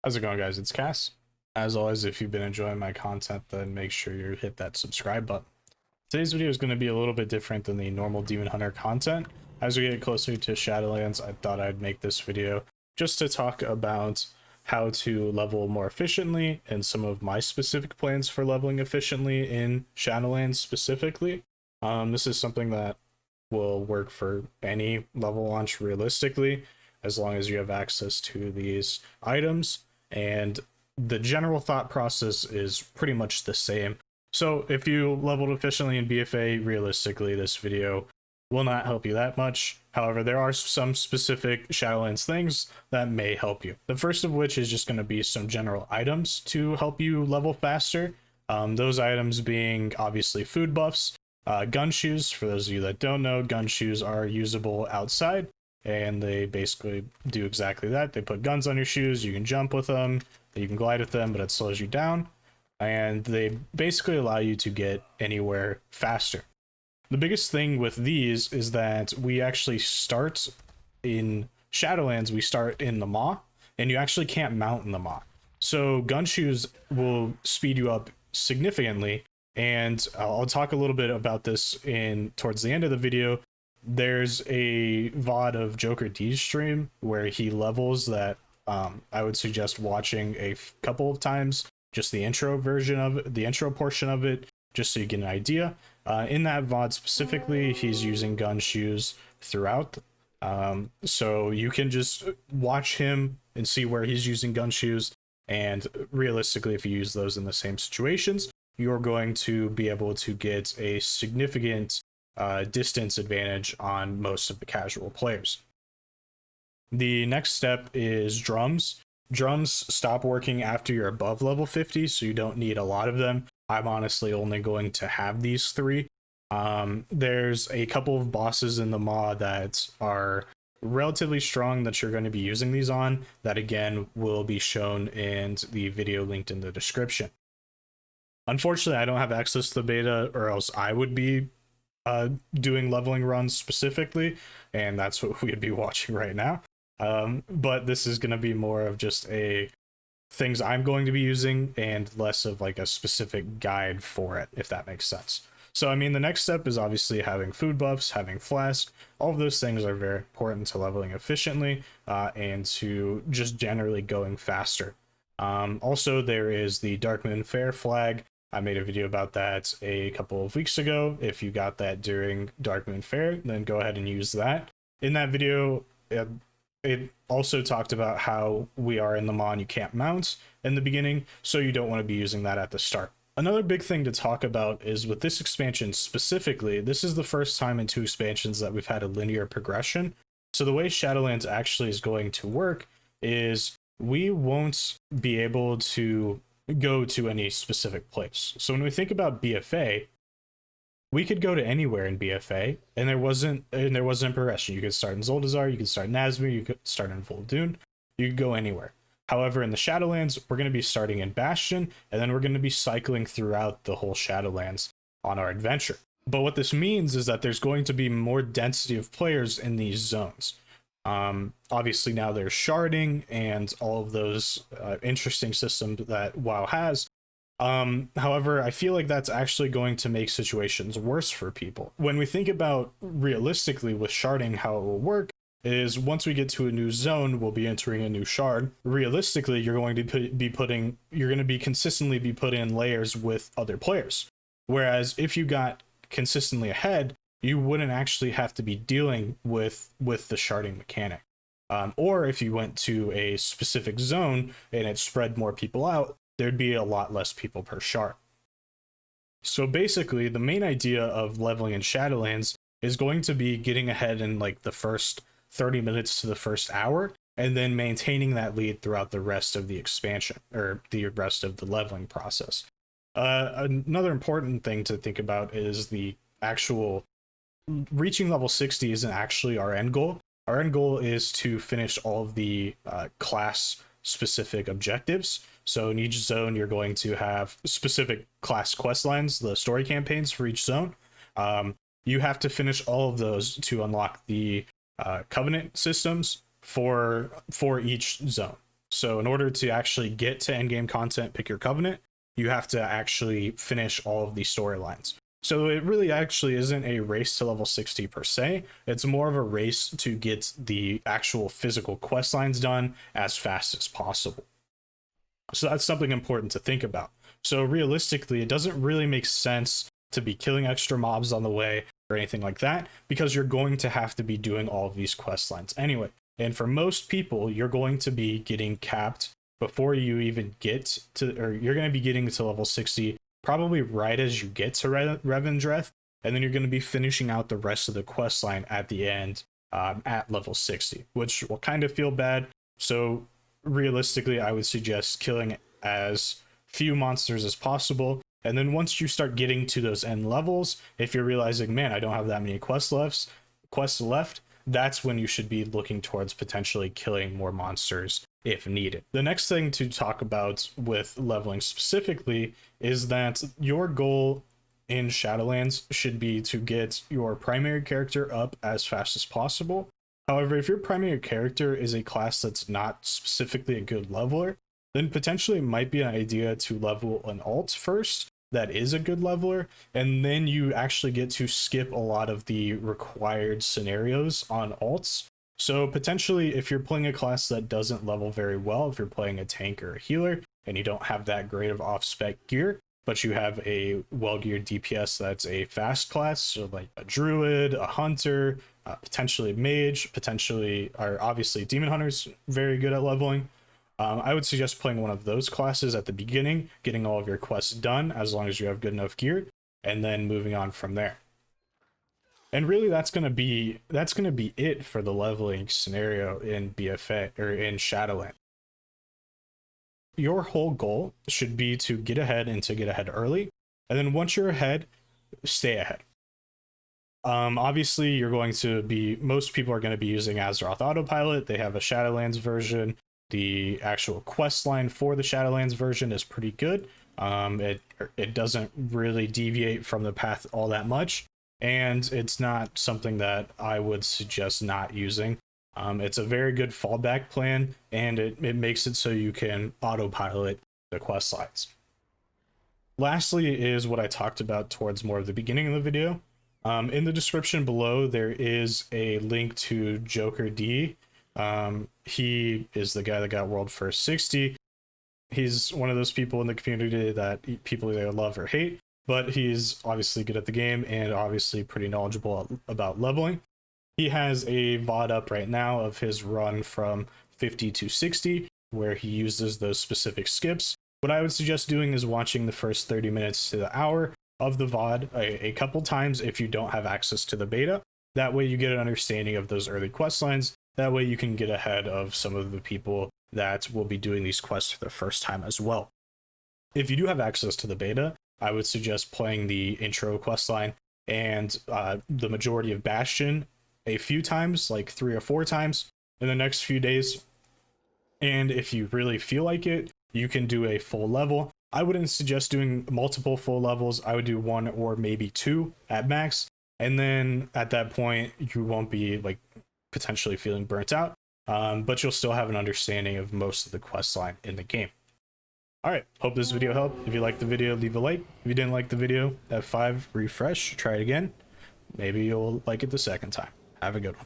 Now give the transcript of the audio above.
How's it going, guys? It's Kass. As always, if you've been enjoying my content, then make sure you hit that subscribe button. Today's video is going to be a little bit different than the normal Demon Hunter content. As we get closer to Shadowlands, I thought I'd make this video just to talk about how to level more efficiently and some of my specific plans for leveling efficiently in Shadowlands specifically. This is something that will work for any level launch realistically, as long as you have access to these items, and the general thought process is pretty much the same. So if you leveled efficiently in BFA, realistically this video will not help you that much. However, there are some specific Shadowlands things that may help you. The first of which is just going to be some general items to help you level faster. Those items being obviously food buffs, gun shoes. For those of you that don't know, gun shoes are usable outside, and they basically do exactly that. They put guns on your shoes, you can jump with them, you can glide with them, but it slows you down, and they basically allow you to get anywhere faster. The biggest thing with these is that we actually start in Shadowlands, we start in the Maw, and you actually can't mount in the Maw. So gun shoes will speed you up significantly, and I'll talk a little bit about this towards the end of the video. There's a VOD of Joker D's stream where he levels that. I would suggest watching a couple of times, just the intro version of it, the intro portion of it, just so you get an idea. In that VOD specifically, he's using gun shoes throughout. So you can just watch him and see where he's using gun shoes. And realistically, if you use those in the same situations, you're going to be able to get a significant distance advantage on most of the casual players. The next step is drums. Drums stop working after you're above level 50, so you don't need a lot of them. I'm honestly only going to have these 3. There's a couple of bosses in the Maw that are relatively strong that you're going to be using these on, that again will be shown in the video linked in the description. Unfortunately, I don't have access to the beta, or else I would be doing leveling runs specifically, and that's what we'd be watching right now. But this is going to be more of just things I'm going to be using and less of like a specific guide for it, if that makes sense. So I mean, the next step is obviously having food buffs, having flask. All of those things are very important to leveling efficiently, and to just generally going faster. Also, there is the Darkmoon Fair flag. I made a video about that a couple of weeks ago. If you got that during Darkmoon Fair, then go ahead and use that. In that video, it also talked about how we are in the Maw and you can't mount in the beginning, so you don't want to be using that at the start. Another big thing to talk about is with this expansion specifically, this is the first time in 2 expansions that we've had a linear progression. So the way Shadowlands actually is going to work is we won't be able to go to any specific place. So when we think about BFA, we could go to anywhere in BFA, and there wasn't progression. You could start in Zuldazar, you could start in Nazmir, you could start in Vol'dun, you could go anywhere. However, in the Shadowlands, we're going to be starting in Bastion, and then we're going to be cycling throughout the whole Shadowlands on our adventure. But what this means is that there's going to be more density of players in these zones. Obviously now there's sharding and all of those interesting systems that WoW has. However, I feel like that's actually going to make situations worse for people. When we think about realistically with sharding, how it will work is once we get to a new zone, we'll be entering a new shard. Realistically, you're going to consistently be put in layers with other players. Whereas if you got consistently ahead, you wouldn't actually have to be dealing with the sharding mechanic. Or if you went to a specific zone and it spread more people out, there'd be a lot less people per shard. So basically, the main idea of leveling in Shadowlands is going to be getting ahead in like the first 30 minutes to the first hour, and then maintaining that lead throughout the rest of the expansion, or the rest of the leveling process. Another important thing to think about is the actual reaching level 60 isn't actually our end goal. Our end goal is to finish all of the class specific objectives. So in each zone, you're going to have specific class quest lines, the story campaigns for each zone. You have to finish all of those to unlock the covenant systems for each zone. So in order to actually get to endgame content, pick your covenant, you have to actually finish all of these storylines. So it really actually isn't a race to level 60 per se. It's more of a race to get the actual physical quest lines done as fast as possible. So that's something important to think about. So realistically, it doesn't really make sense to be killing extra mobs on the way or anything like that, because you're going to have to be doing all of these quest lines anyway. And for most people, you're going to be getting capped before you even get to, or you're going to be getting to level 60 probably right as you get to Revendreth, and then you're going to be finishing out the rest of the quest line at the end at level 60, which will kind of feel bad. So realistically, I would suggest killing as few monsters as possible, and then once you start getting to those end levels, if you're realizing, man, I don't have that many quests left, that's when you should be looking towards potentially killing more monsters if needed. The next thing to talk about with leveling specifically is that your goal in Shadowlands should be to get your primary character up as fast as possible. However, if your primary character is a class that's not specifically a good leveler, then potentially it might be an idea to level an alt first that is a good leveler, and then you actually get to skip a lot of the required scenarios on alts. So potentially, if you're playing a class that doesn't level very well, if you're playing a tank or a healer and you don't have that great of off-spec gear, but you have a well-geared DPS that's a fast class, so like a druid, a hunter, potentially a mage, potentially, or obviously demon hunters, very good at leveling. I would suggest playing one of those classes at the beginning, getting all of your quests done as long as you have good enough gear, and then moving on from there. And really, that's gonna be it for the leveling scenario in BFA or in Shadowlands. Your whole goal should be to get ahead and to get ahead early, and then once you're ahead, stay ahead. Obviously, most people are going to be using Azeroth Autopilot. They have a Shadowlands version. The actual quest line for the Shadowlands version is pretty good. It doesn't really deviate from the path all that much, and it's not something that I would suggest not using. It's a very good fallback plan, and it makes it so you can autopilot the quest lines. Lastly is what I talked about towards more of the beginning of the video. In the description below, there is a link to Joker D. He is the guy that got World First 60. He's one of those people in the community that people either love or hate, but he's obviously good at the game and obviously pretty knowledgeable about leveling. He has a VOD up right now of his run from 50 to 60, where he uses those specific skips. What I would suggest doing is watching the first 30 minutes to the hour of the VOD a couple times if you don't have access to the beta. That way you get an understanding of those early quest lines. That way you can get ahead of some of the people that will be doing these quests for the first time as well. If you do have access to the beta, I would suggest playing the intro quest line and the majority of Bastion a few times, like 3 or 4 times in the next few days. And if you really feel like it, you can do a full level. I wouldn't suggest doing multiple full levels. I would do 1 or maybe 2 at max. And then at that point, you won't be like potentially feeling burnt out, but you'll still have an understanding of most of the quest line in the game. All right, hope this video helped. If you liked the video, leave a like. If you didn't like the video, F5, refresh, try it again. Maybe you'll like it the second time. Have a good one.